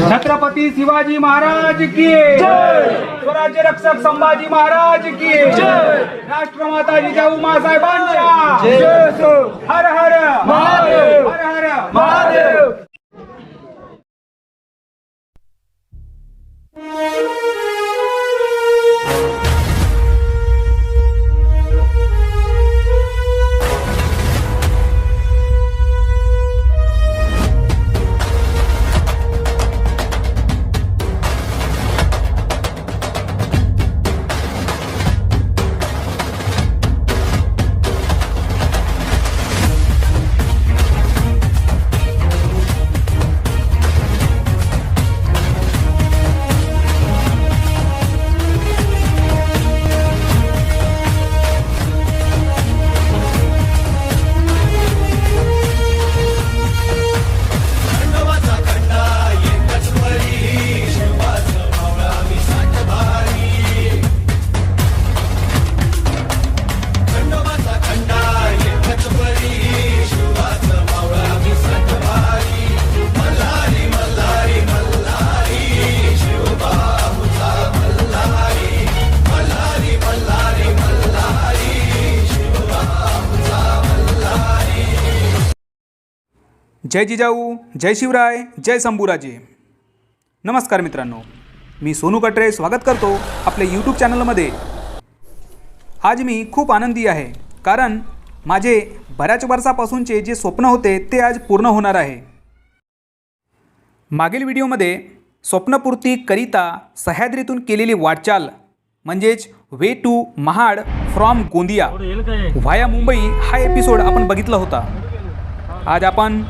छत्रपती शिवाजी महाराज की जय, स्वराज्य रक्षक संभाजी महाराज की जय, राष्ट्रमाता जिजाऊ मासाहेबांच्या जय, हर हर महादेव, हर हर महादेव। जय जिजाऊ, जय शिवराय, जय शंभूराजे। नमस्कार मित्रांनो, मी सोनू कटरे स्वागत करतो आपल्या यूट्यूब चॅनलमध्ये। आज मी खूप आनंदी आहे कारण माझे बऱ्याच वर्षापासूनचे जे स्वप्न होते ते आज पूर्ण होणार आहे। मागील व्हिडिओमध्ये स्वप्नपूर्तीकरिता सह्याद्रीतून केलेली वाटचाल म्हणजेच way to Mahad from Gondia via Mumbai हा एपिसोड आपण बघितला होता। आज आपण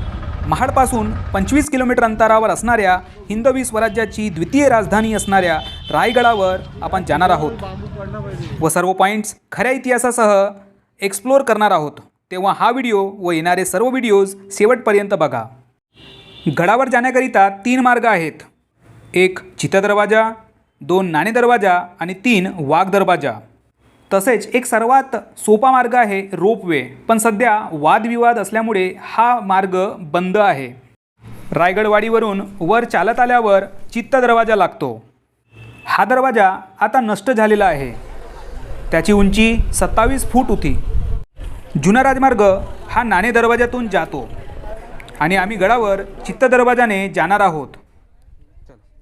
महाडपासून 25 किलोमीटर अंतरावर असणाऱ्या हिंदवी स्वराज्याची द्वितीय राजधानी असणाऱ्या रायगडावर आपण जाणार आहोत व सर्व पॉईंट्स खऱ्या इतिहासासह एक्सप्लोर करणार आहोत। तेव्हा हा व्हिडिओ व येणारे सर्व व्हिडिओज शेवटपर्यंत बघा। गडावर जाण्याकरिता 3 मार्ग आहेत, एक चित्ता दरवाजा, 2 नाणे दरवाजा आणि 3 वाघ दरवाजा। तसेच एक सर्वात सोपा मार्ग आहे रोपवे, पण सध्या वादविवाद असल्यामुळे हा मार्ग बंद आहे। रायगडवाडीवरून वर चालत आल्यावर चित्ता दरवाजा लागतो। हा दरवाजा आता नष्ट झालेला आहे। त्याची उंची 27 फूट होती। जुना राजमार्ग हा नाणे दरवाजातून जातो आणि आम्ही गडावर चित्ता दरवाजाने जाणार आहोत।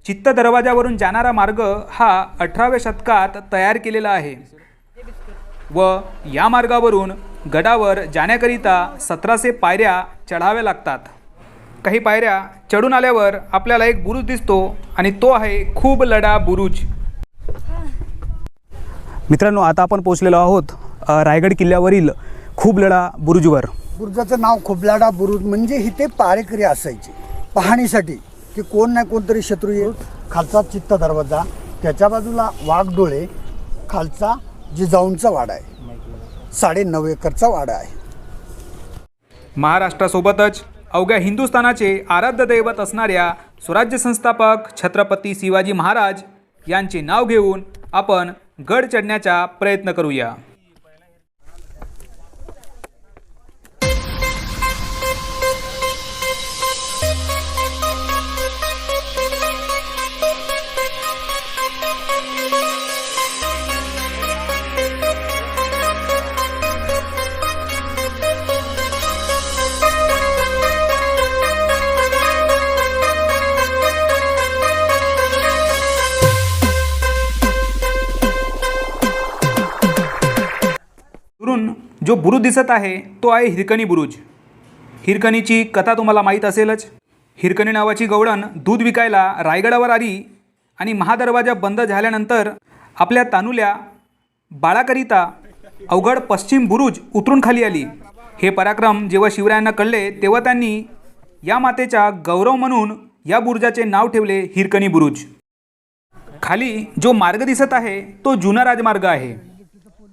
चित्ता दरवाजावरून जाणारा मार्ग हा 18व्या शतकात तयार केलेला आहे व या मार्गावरून गडावर जाण्याकरिता 1700 पायऱ्या चढाव्या लागतात। काही पायऱ्या चढून आल्यावर आपल्याला एक बुरुज दिसतो आणि तो आहे खूब लढा बुरुज। मित्रांनो, आता आपण पोहोचलेलो आहोत रायगड किल्ल्यावरील खूब लढा बुरुजवर। बुरुजाचं नाव खोबलाडा बुरुज म्हणजे इथे पारेकरी असायचे पाहणीसाठी की कोण नाही कोणतरी शत्रू येईल। खालचा चित्ता दरवाजा, त्याच्या बाजूला वाघडोळे, खालचा जिजाऊंचा वाडा आहे, 9.5 एकरचा वाडा आहे। महाराष्ट्रासोबतच अवघ्या हिंदुस्थानाचे आराध्य दैवत असणाऱ्या स्वराज्य संस्थापक छत्रपती शिवाजी महाराज यांचे नाव घेऊन आपण गड चढण्याचा प्रयत्न करूया। जो बुरुज दिसत आहे तो आहे हिरकणी बुरुज। हिरकणीची कथा तुम्हाला माहीत असेलच। हिरकणी नावाची गवळण दूध विकायला रायगडावर आली आणि महादरवाजा बंद झाल्यानंतर आपल्या तानुल्या बाळाकरिता अवघड पश्चिम बुरुज उतरून खाली आली। हे पराक्रम जेव्हा शिवरायांना कळले तेव्हा त्यांनी या मातेचा गौरव म्हणून या बुरुजाचे नाव ठेवले हिरकणी बुरुज। खाली जो मार्ग दिसत आहे तो जुना राजमार्ग आहे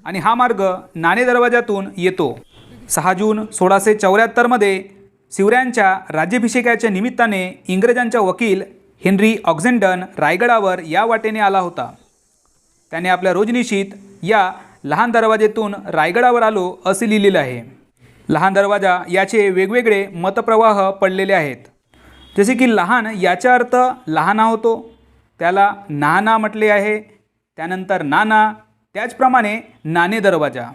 आणि हा मार्ग नाणे दरवाजातून येतो। 6 जून 1674 मध्ये शिवरायांच्या राज्याभिषेकाच्या निमित्ताने इंग्रजांचा वकील हेनरी ऑक्झेंडन रायगडावर या वाटेने आला होता। त्याने आपल्या रोजनिशीत या लहान दरवाजेतून रायगडावर आलो असे लिहिलेले आहे। लहान दरवाजा याचे वेगवेगळे मतप्रवाह पडलेले आहेत. जसे की लहान याचा अर्थ लहाना होतो, त्याला नाना म्हटले आहे. त्यानंतर नाना, त्याचप्रमाणे नाणे दरवाजा.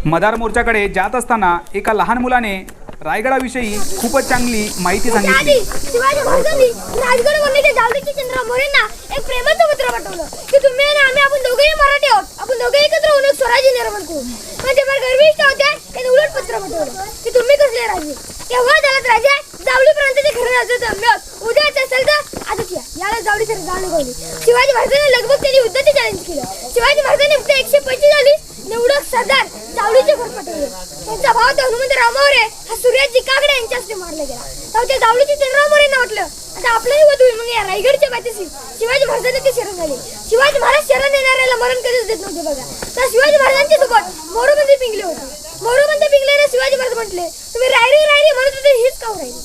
मदार मोर्चाकडे जात असताना एका लहान मुलाने रायगडाविषयी खूपच चांगली माहिती सांगितली. शिवाजी महाराजांनी राजगडवरच्या जावळीच्या चंद्रा मोरेंना एक प्रेमाचं पत्र पाठवलं की तुम्ही आणि आम्ही आपण दोघेही मराठी आहोत, आपण दोघे एकत्र होऊन एक स्वराज्य निर्माण करू. पण ते फार गर्विष्ठ होते. त्यांनी उलट पत्र पाठवलं की तुम्ही कसले राजे, केव्हा झालात राजा, जावळीपर्यंतचे खरं राजाचं अंब्यात उद्याच असेल तर आजच या. याला जावळी सर जाण गवली. शिवाजी महाराजांनी लगभग त्यांनी युद्धाचे चॅलेंज केलं. शिवाजी महाराजांनी फक्त 145 निवडक सरदार जावळीचे घर पाठवले. त्यांचा भाव हनुमंत रामावरे हा सूर्याजी काकडे यांच्या हस्ते मारला गेला. तेव्हा त्या जावळीचे चंद्रराव मोरेंना वाटलं आता आपलंही वध होईल. मग या रायगडच्या बातेशी शिवाजी महाराजांनी ते शरण झाले. शिवाजी महाराज शरण येणाऱ्याला मरण कधीच देत नव्हते बघा. तर शिवाजी महाराजांच्या सोबत मोरोबंदी पिंगले होते. मोरोबंदी पिंगल्याने शिवाजी महाराज म्हटले तुम्ही रायरी रायरी म्हणत होते हीच काव राहिली.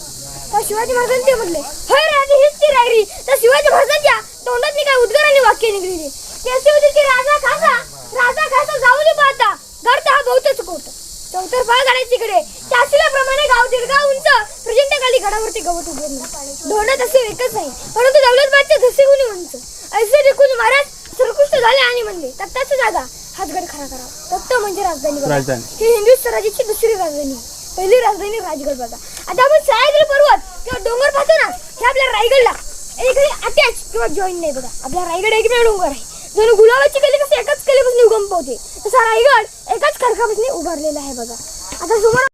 तर शिवाजी महाराजांनी ते म्हटले होय राजे हीच ती रायरी. तर शिवाजी महाराजांच्या तोंडातनी काय उद्गार आणि वाक्य निघली ते असे होते की राजा खासा जाऊन पाहता घरता हा बहुत चुकवतो. चौतरफा गाड्याची कडे त्याशिलाप्रमाणे गाव दीर्घा उंच प्रचंड गडावरती गवत उगवलं. धोंडात असे एकच नाही परंतु दौलतबादचे धसे गुणी उंच. ऐसे देखून महाराज सर्वकृष्ट झाले आणि म्हणले तत्ताची जागा हाच गड खरा करा. तत्त म्हणजे राजधानी. ही हिंदू स्वराज्याची दुसरी राजधानी, पहिली राजधानी राजगड बघा. आता आपण सह्याद्री पर्वत किंवा डोंगर पाहतो ना, हे आपल्या रायगडला एकही अटॅच किंवा जॉईन नाही बघा. आपला रायगड एकमेव डोंगर आहे. जणू गुलाबाची कली कसं एकाच कलेपासून उगम पावते तसा रायगड एकाच खडकापासून उभारलेला आहे बघा. आता समोर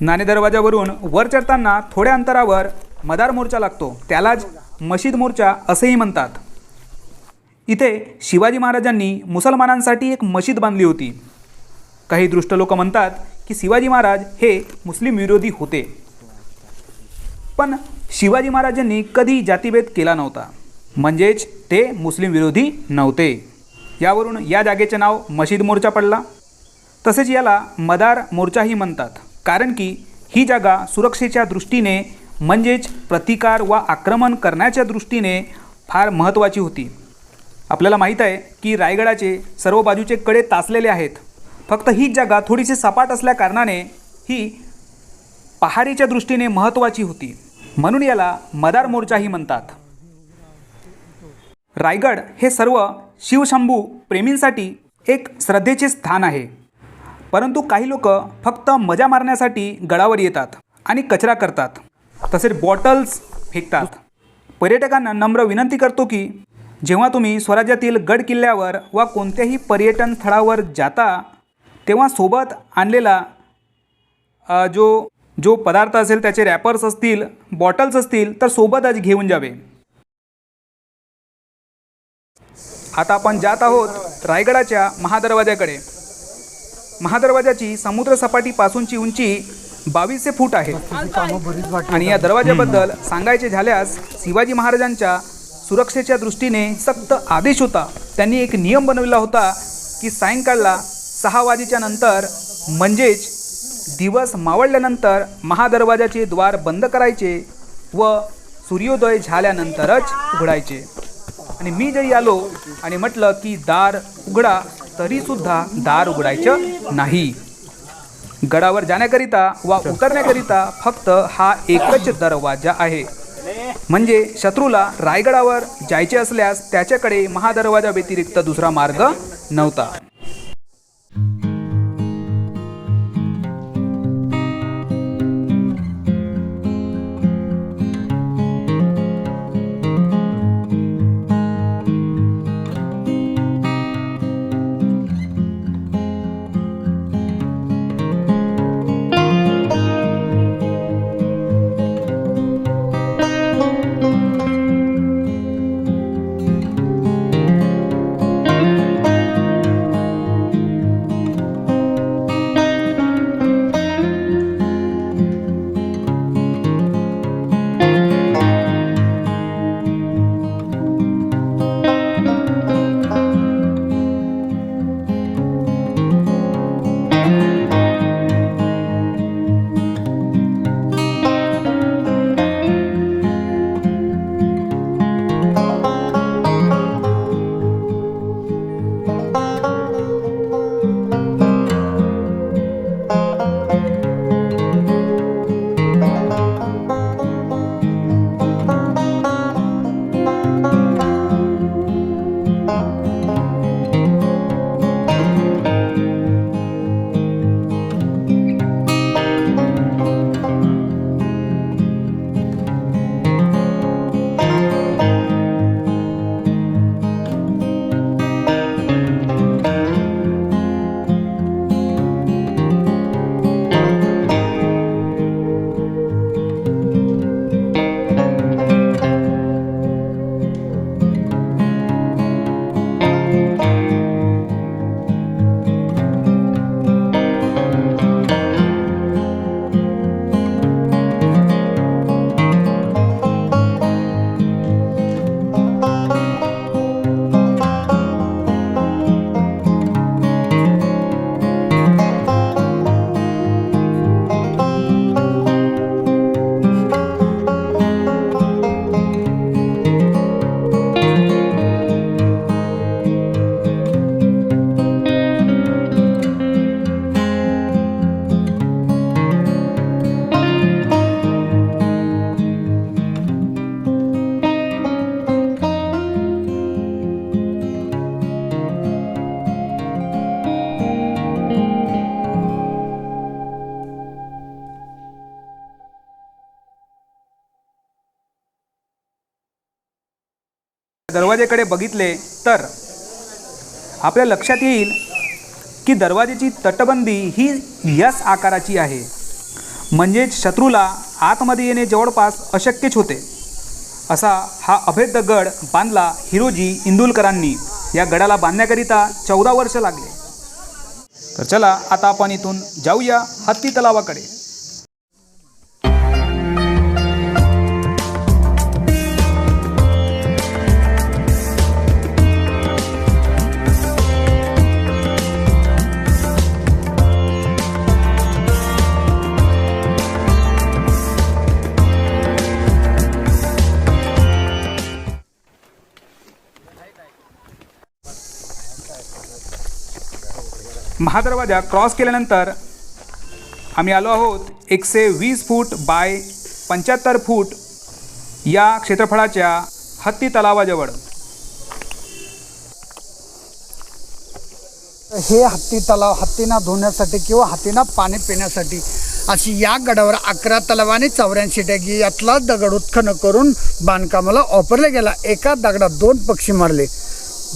नाणे दरवाजावरून वर चढताना थोड्या अंतरावर मदार मोर्चा लागतो. त्यालाच मशीद मोर्चा असेही म्हणतात. इथे शिवाजी महाराजांनी मुसलमानांसाठी एक मशीद बांधली होती. काही दृष्ट लोक म्हणतात की शिवाजी महाराज हे मुस्लिम विरोधी होते, पण शिवाजी महाराजांनी कधी जातीभेद केला नव्हता, म्हणजेच ते मुस्लिम विरोधी नव्हते. यावरून या जागेचे नाव मशीद मोर्चा पडला. तसेच याला मदार मोर्चाही म्हणतात, कारण की ही जागा सुरक्षेच्या दृष्टीने म्हणजेच प्रतिकार व आक्रमण करण्याच्या दृष्टीने फार महत्त्वाची होती. आपल्याला माहीत आहे की रायगडाचे सर्व बाजूचे कडे तासलेले आहेत. फक्त हीच जागा थोडीशी सपाट असल्याकारणाने ही पहाडीच्या दृष्टीने महत्त्वाची होती, म्हणून याला मदार मोर्चाही म्हणतात. रायगड हे सर्व शिवशंभू प्रेमींसाठी एक श्रद्धेचे स्थान आहे. परंतु काही लोक फक्त मजा मारण्यासाठी गडावर येतात आणि कचरा करतात, तसेच बॉटल्स फेकतात. पर्यटकांना नम्र विनंती करतो की जेव्हा तुम्ही स्वराज्यातील गड किल्ल्यावर वा कोणत्याही पर्यटन स्थळावर जाता तेव्हा सोबत आणलेला जो पदार्थ असेल, त्याचे रॅपर्स असतील, बॉटल्स असतील तर सोबतच घेऊन जावे. आता आपण जात आहोत रायगडाच्या महादरवाजाकडे. महादरवाजाची समुद्रसपाटीपासूनची उंची 2200 फूट आहे. आणि या दरवाजाबद्दल सांगायचे झाल्यास शिवाजी महाराजांच्या सुरक्षेच्या दृष्टीने सक्त आदेश होता. त्यांनी एक नियम बनवला होता की सायंकाळला 6 वाजेच्या नंतर म्हणजेच दिवस मावळल्यानंतर महादरवाजाचे द्वार बंद करायचे व सूर्योदय झाल्यानंतरच उघडायचे. आणि मी जरी आलो आणि म्हटलं की दार उघडा तरीसुद्धा दार उघडायचं नाही. गडावर जाण्याकरिता वा उतरण्याकरिता फक्त हा एकच दरवाजा आहे. म्हणजे शत्रूला रायगडावर जायचे असल्यास त्याच्याकडे महादरवाजा व्यतिरिक्त दुसरा मार्ग नव्हता. दरवाजेकडे बघितले तर आपल्या लक्षात येईल की दरवाजेची तटबंदी ही यस आकाराची आहे, म्हणजेच शत्रूला आतमध्ये येणे जवळपास अशक्यच होते. असा हा अभेद्य गड बांधला हिरोजी इंदुलकरांनी. या गडाला बांधण्याकरिता 14 वर्ष लागले. तर चला आता आपण इथून जाऊया हत्ती तलावाकडे. महादरवाजा क्रॉस केल्यानंतर आम्ही आलो आहोत 120 फूट बाय 75 फूट या क्षेत्रफळाच्या हत्ती तलावाजवळ. हे हत्ती तलाव हत्तींना धुण्यासाठी किंवा हत्तींना पाणी पिण्यासाठी अशी या गडावर 11 तलावाने 84 टॅगी यातला दगड उत्खनन करून बांधकामाला वापरला गेला. एका दगडात 2 पक्षी मारले.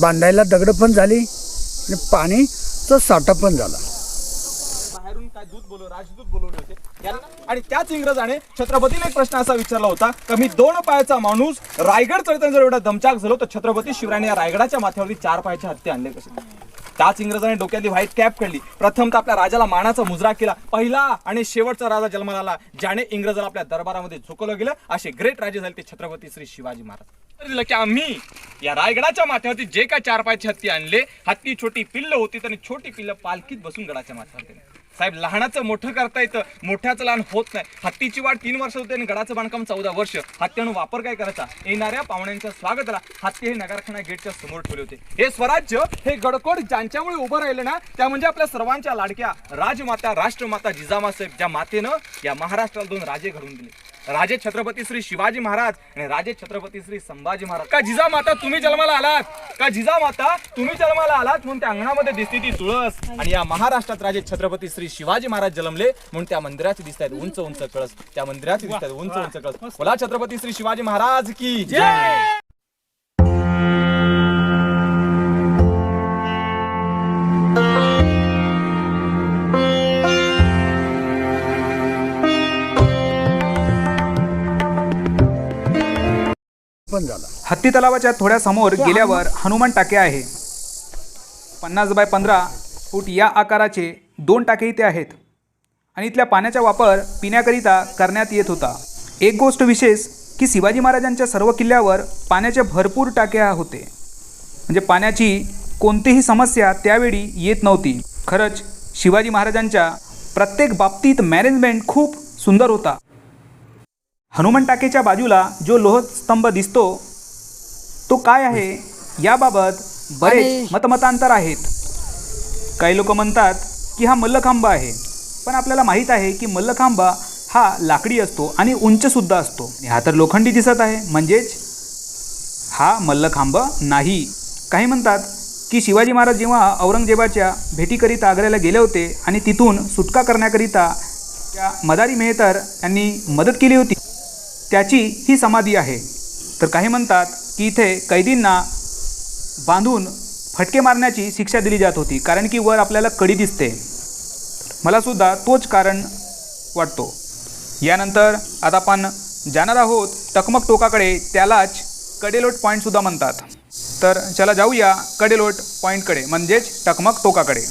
बांधायला दगड पण झाली आणि पाणीचा साठा पण झाला. बाहेरून काय दूध राजदूत बोलवले होते आणि त्याच इंग्रजाने छत्रपतीला एक प्रश्न असा विचारला होता की मी 2 पायाचा माणूस रायगड चढताना जर एवढा दमचाक झालो तर छत्रपती शिवरायांनी या रायगडाच्या माथ्यावरती 4 पायाचे हत्ती आणले कसे. त्याच इंग्रजाने डोक्यातली व्हाईट कॅप काढली. प्रथम तर आपल्या राजाला मानाचा मुजरा केला. पहिला आणि शेवटचा राजा जन्माला आला ज्याने इंग्रजाला आपल्या दरबारामध्ये झुकवलं गेलं. असे ग्रेट राजे झाले ते छत्रपती श्री शिवाजी महाराज. दिलं की आम्ही या रायगडाच्या माथ्यावरती जे काय 4 पायाची हत्ती आणले, हत्ती छोटी पिल्ल होती आणि छोटी पिल्ल पालखीत बसून गडाच्या माथ्यावरती. साहेब लहानाचं मोठं करता येतं, मोठ्याचं लहान होत नाही. हत्तीची वाढ 3 वर्ष होते आणि गडाचं बांधकाम 14 वर्ष. हत्तीनं वापर काय करायचा, येणाऱ्या पाहुण्यांच्या स्वागताला हत्ती हे नगरखाना गेटच्या समोर ठेवले होते. हे स्वराज्य हे गडकोट ज्यांच्यामुळे उभं राहिलं ना त्या म्हणजे आपल्या सर्वांच्या लाडक्या राजमाता राष्ट्रमाता जिजामा साहेब, ज्या मातेनं या महाराष्ट्राला 2 राजे घडवून दिले. राजे छत्रपती श्री शिवाजी महाराज आणि राजे छत्रपती श्री संभाजी महाराज. का जिजामाता तुम्ही जन्माला आलात, का जिजामाता तुम्ही जन्माला आलात म्हणून त्या अंगणामध्ये दिसते ती तुळस. आणि या महाराष्ट्रात राजे छत्रपती श्री शिवाजी महाराज जन्मले म्हणून त्या मंदिराचे दिसतात उंच उंच कळस. त्या मंदिराचे दिसतात उंच उंच कळस. बोला छत्रपती श्री शिवाजी महाराज की जय. हत्ती तलावाच्या थोड्या समोर गेल्यावर हनुमान टाके आहे. 50 बाय 15 फूट या आकाराचे 2 टाके इथे आहेत आणि इथल्या पाण्याचा वापर पिण्याकरिता करण्यात येत होता. एक गोष्ट विशेष की शिवाजी महाराजांच्या सर्व किल्ल्यावर पाण्याचे भरपूर टाके होते, म्हणजे पाण्याची कोणतीही समस्या त्यावेळी येत नव्हती. खरंच शिवाजी महाराजांच्या प्रत्येक बाबतीत मॅनेजमेंट खूप सुंदर होता. हनुमान टाकेच्या बाजूला जो लोहस्तंभ दिसतो तो काय आहे याबाबत बरेच मतमतांतर आहेत. काही लोक म्हणतात की हा मल्लखांब आहे, पण आपल्याला माहीत आहे की मल्लखांब हा लाकडी असतो आणि उंचसुद्धा असतो. हा तर लोखंडी दिसत आहे, म्हणजेच हा मल्लखांब नाही. काही म्हणतात की शिवाजी महाराज जेव्हा औरंगजेबाच्या भेटीकरिता आग्र्याला गेले होते आणि तिथून सुटका करण्याकरिता त्या मदारी मेहतर यांनी मदत केली होती, त्याची ही समाधी आहे. तर काही म्हणतात की इथे कैदींना बांधून फटके मारण्याची शिक्षा दिली जात होती, कारण की वर आपल्याला कडी दिसते. मलासुद्धा तोच कारण वाटतो. यानंतर आता आपण जाणार आहोत टकमक टोकाकडे, त्यालाच कडेलोट पॉईंटसुद्धा म्हणतात. तर चला जाऊया कडेलोट पॉईंटकडे, म्हणजेच टकमक टोकाकडे.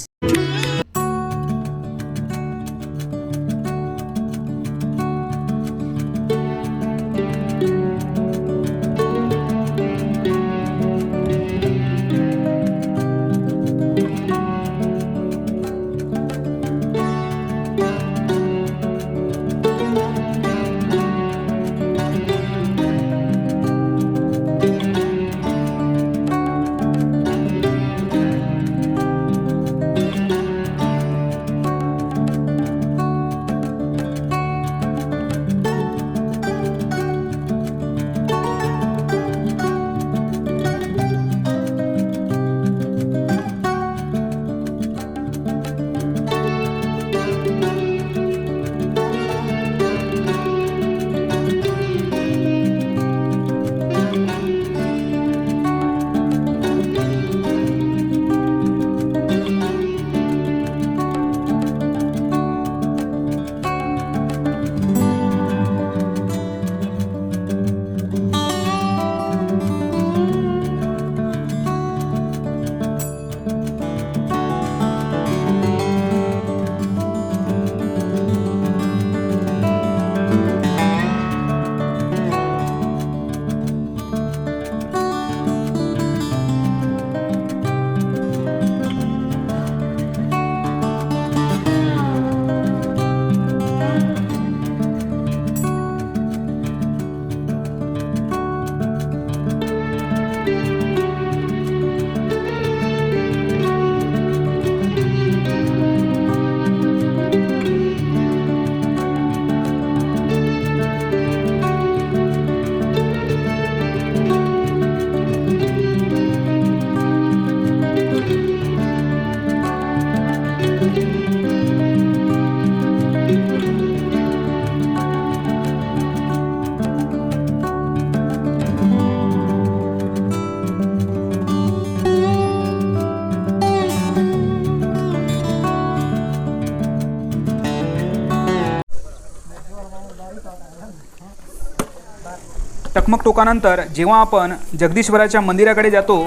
टकमक टोकानंतर जेव्हा आपण जगदीश्वराच्या मंदिराकडे जातो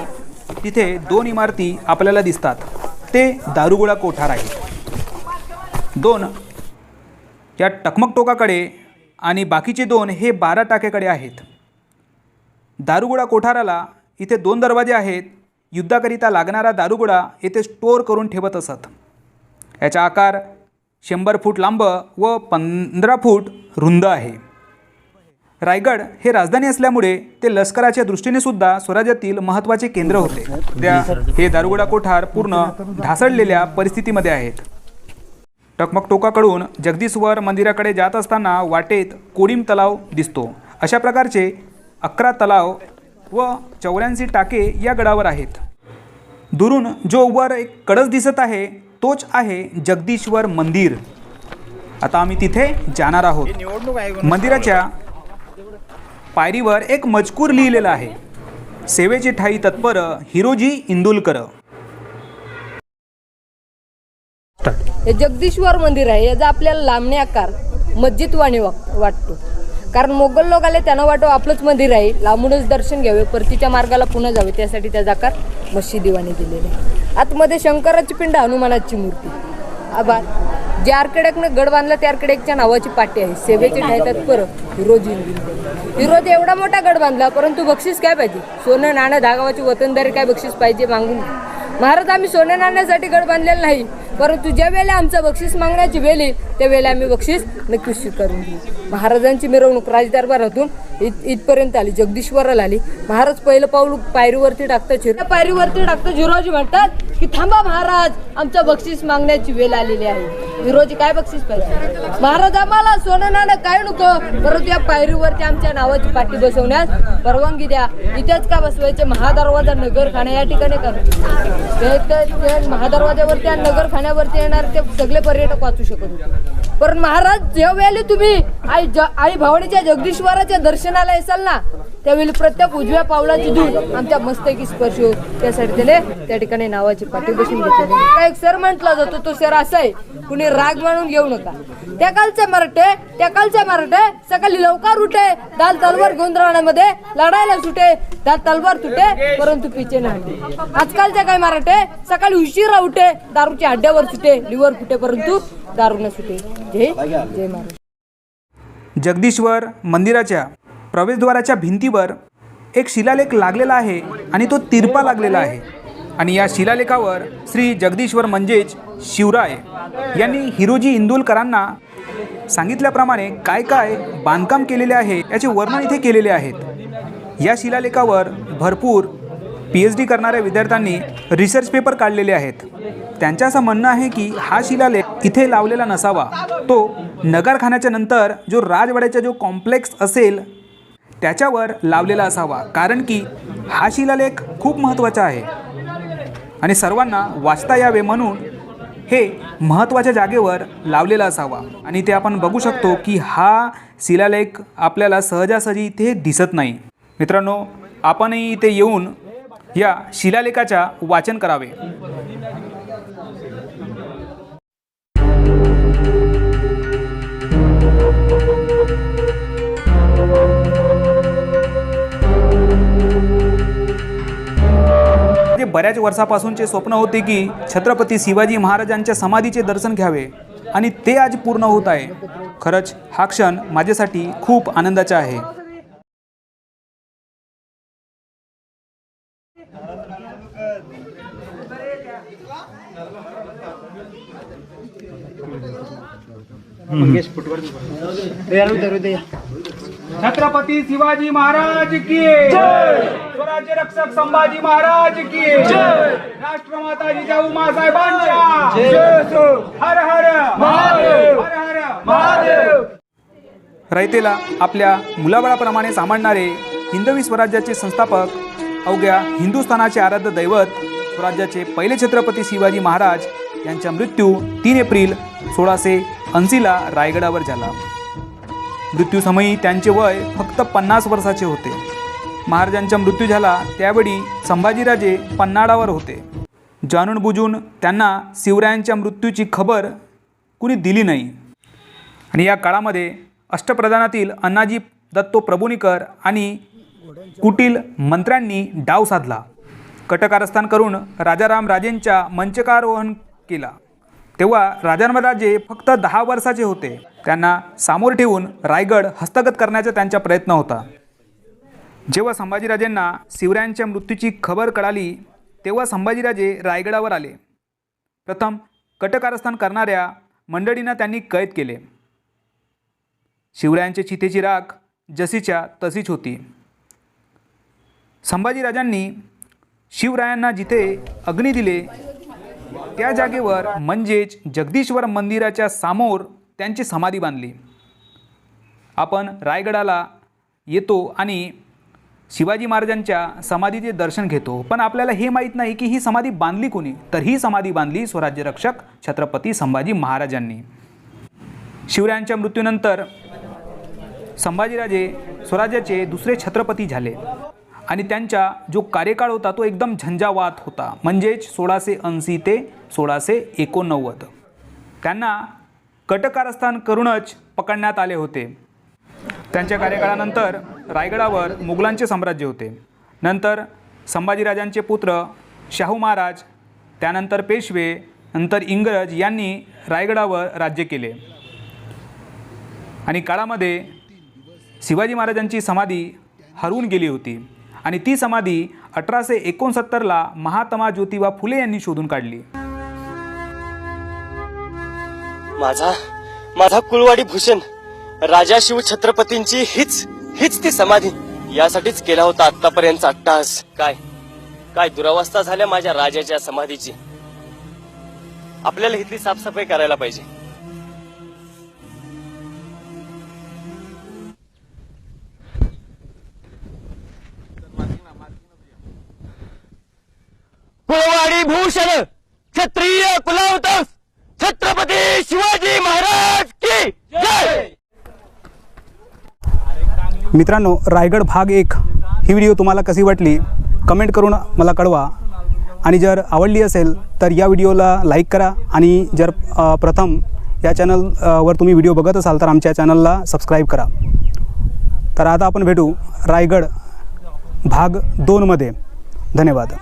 तिथे 2 इमारती आपल्याला दिसतात. ते दारुगोळा कोठार आहेत. 2 या टकमक टोकाकडे आणि बाकीचे 2 हे 12 टाकेकडे आहेत. दारुगोळा कोठाराला इथे 2 दरवाजे आहेत. युद्धाकरिता लागणारा दारुगोळा येथे स्टोअर करून ठेवत असत. याचा आकार 100 फूट लांब व 15 फूट रुंद आहे. रायगड हे राजधानी असल्यामुळे ते लष्कराच्या दृष्टीने सुद्धा स्वराज्यातील महत्त्वाचे केंद्र होते. हे दारुगोळा कोठार पूर्ण ढासळलेल्या परिस्थितीमध्ये आहेत. टकमक टोकाकडून जगदीश्वर मंदिराकडे जात असताना वाटेत कोडीम तलाव दिसतो. अशा प्रकारचे 11 तलाव व 84 टाके या गडावर आहेत. दुरून जो वर एक कळस दिसत आहे तोच आहे जगदीश्वर मंदिर. आता आम्ही तिथे जाणार आहोत. मंदिराच्या पायरीवर एक मजकूर लिहिलेला आहे. सेवेचे ठाई तत्पर हिरोजी इंदुलकर. हे जगदीश्वर मंदिर आहे. याचा आपल्याला लांबणे आकार मस्जिदवाणी वाटतो. कारण मोगल लोक आले त्यांना वाटो आपलंच मंदिर आहे, लांबूनच दर्शन घ्यावे, परतीच्या मार्गाला पुन्हा जावे, त्यासाठी त्याचा आकार मस्जिदीवाणी दिलेला आहे. आतमध्ये शंकराची पिंड, हनुमानाची मूर्ती. आभार. जे आर्किटेक्टने गड बांधला त्या आर्किटेक्टच्या नावाची पाटी आहे. सेवेचे ठाई तत्पर हिरोजी इंदुलकर. हिरोजी एवढा मोठा गड बांधला, परंतु बक्षीस काय पाहिजे? सोनं, नाणं, धागावाची वतनदारी काय बक्षीस पाहिजे मागून. महाराज आम्ही सोनं नाण्यासाठी गड बांधलेला नाही, परंतु ज्या वेळेला आमचं बक्षीस मागण्याची वेळ येईल त्यावेळेला आम्ही बक्षीस नक्कीच स्वीकारून घेऊ. महाराजांची मिरवणूक राजदरबारातून इथपर्यंत आली, जगदीश्वराला आली. महाराज पहिलं पाऊल पायरीवरती टाकतात. पायरीवरती टाकतात हिरोजी म्हणतात की थांबा महाराज, आमचं बक्षीस मागण्याची वेळ आलेली आहे. हिरोजी काय बक्षीस पाहिजे? महाराज आम्हाला सोनं नाणं काय नको, परंतु या पायरीवरती आमच्या नावाची पाटी बसवण्यास परवानगी द्या. इथेच का बसवायचे? महादरवाजा नगरखाना या ठिकाणी करू. महादरवाजावरती आणि नगरखान्यावरती येणार ते सगळे पर्यटक वाचू शकत होते. पण महाराज ज्या वेळेला तुम्ही आई भवानीच्या जगदीश्वराच्या दर्शनाला येसाल ना, त्यावेळी प्रत्येक उजव्या पावलाची धूळ आमच्या मस्तकी स्पर्श होत. त्यासाठी त्याने त्या ठिकाणी नावाची पाठी बसून घेतली. एक सर म्हटला जातो, तो सर असा आहे, कुणी राग मानून घेऊ नका. त्या कालचे मराठे सकाळी लवकर उठे, दाल तलवार घेऊन राहण्यामध्ये लढायला सुटे, दाल तलवार तुटे परंतु पिचे नाही. आजकालचे काय मराठे सकाळी उशिरा उठे, दारूच्या हड्ड्यावर सुटे, लिव्हर फुटे परंतु दारू न सुटे. जय जय महाराज. जगदीश्वर मंदिराच्या प्रवेशद्वाराच्या भिंतीवर एक शिलालेख लागलेला आहे आणि तो तिरपा लागलेला आहे. आणि या शिलालेखावर श्री जगदीश्वर म्हणजेच शिवराय यांनी हिरोजी इंदुलकरांना सांगितल्याप्रमाणे काय काय बांधकाम केलेले आहे याचे वर्णन इथे केलेले आहेत. या शिलालेखावर भरपूर PhD करणाऱ्या विद्यार्थ्यांनी रिसर्च पेपर काढलेले आहेत. त्यांचं असं म्हणणं आहे की हा शिलालेख इथे लावलेला नसावा, तो नगरखान्याच्या नंतर जो राजवाड्याचा जो कॉम्प्लेक्स असेल त्याच्यावर लावलेला असावा. कारण की हा शिलालेख खूप महत्त्वाचा आहे आणि सर्वांना वाचता यावे म्हणून हे महत्त्वाच्या जागेवर लावलेला असावा. आणि ते आपण बघू शकतो की हा शिलालेख आपल्याला सहजासहजी इथे दिसत नाही. मित्रांनो, आपणही इथे येऊन या शिलालेखाचा वाचन करावे. बऱ्याच वर्षापासूनचे स्वप्न होते की छत्रपती शिवाजी महाराजांच्या समाधीचे दर्शन घ्यावे आणि ते आज पूर्ण होत आहे. खरंच हा क्षण माझ्यासाठी खूप आनंदाचा आहे. छत्रपती शिवाजी महाराज की जय. स्वराज्य रक्षक संभाजी महाराज की जय. राष्ट्रमाता जिजाऊ मासाहेबांच्या जय. हर हर महादेव, हर हर महादेव. रयतेला आपल्या मुलाबाळाप्रमाणे सांभाळणारे हिंदवी स्वराज्याचे संस्थापक, अवघ्या हिंदुस्थानाचे आराध्य दैवत, स्वराज्याचे पहिले छत्रपती शिवाजी महाराज यांचा मृत्यू 3 एप्रिल 1680ला रायगडावर झाला. मृत्यूसमयी त्यांचे वय फक्त 50 वर्षाचे होते. महाराजांचा मृत्यू झाला त्यावेळी संभाजीराजे पन्हाळावर होते. जाणून बुजून त्यांना शिवरायांच्या मृत्यूची खबर कुणी दिली नाही. आणि या काळामध्ये अष्टप्रधानातील अण्णाजी दत्तो प्रभुनीकर आणि कुटील मंत्र्यांनी डाव साधला. कटकारस्थान करून राजाराम राजेंच्या मंचकारोहण केला. तेव्हा राजारामराजे फक्त 10 वर्षाचे होते. त्यांना सामोर ठेवून रायगड हस्तगत करण्याचा त्यांचा प्रयत्न होता. जेव्हा संभाजीराजेंना शिवरायांच्या मृत्यूची खबर कळाली तेव्हा संभाजीराजे रायगडावर आले. प्रथम कटकारस्थान करणाऱ्या मंडळींना त्यांनी कैद केले. शिवरायांच्या चितेची राख जशीच्या तशीच होती. संभाजीराजांनी शिवरायांना जिथे अग्नी दिले त्या जागेवर म्हणजेच जगदीश्वर मंदिराच्या समोर त्यांची समाधी बांधली. आपण रायगडाला येतो आणि शिवाजी महाराजांच्या समाधीचे दर्शन घेतो, पण आपल्याला हे माहीत नाही की ही समाधी बांधली कोणी. तर ही समाधी बांधली स्वराज्यरक्षक छत्रपती संभाजी महाराजांनी. शिवरायांच्या मृत्यूनंतर संभाजीराजे स्वराज्याचे दुसरे छत्रपती झाले आणि त्यांचा जो कार्यकाळ होता तो एकदम झंझावात होता, म्हणजेच 1680 ते 1689. त्यांना कटकारस्थान करूनच पकडण्यात आले होते. त्यांच्या कार्यकाळानंतर रायगडावर मुघलांचे साम्राज्य होते. नंतर संभाजीराजांचे पुत्र शाहू महाराज, त्यानंतर पेशवे, नंतर इंग्रज यांनी रायगडावर राज्य केले. आणि काळामध्ये शिवाजी महाराजांची समाधी हरवून गेली होती आणि ती समाधी 1869ला महात्मा ज्योतिबा फुले यांनी शोधून काढली. माझा कुळवाडी भूषण राजा शिव छत्रपतींची हीच ती समाधी. यासाठीच केला होता आतापर्यंतचा अट्टहास. काय दुरावस्था झाल्या माझ्या राजाच्या समाधीची. आपल्याला इथली साफसफाई करायला पाहिजे. कुळवाडी भूषण क्षत्रिय कुलावतस छत्रपती शिवाजी महाराज की जय. मित्रांनो, रायगड भाग 1 ही व्हिडिओ तुम्हाला कशी वाटली कमेंट करून मला कळवा. आणि जर आवडली असेल तर या व्हिडिओला लाईक करा आणि जर प्रथम या चॅनलवर तुम्ही व्हिडिओ बघत असाल तर आमच्या चॅनलला सबस्क्राईब करा. तर आता आपण भेटू रायगड भाग 2 मध्ये. धन्यवाद.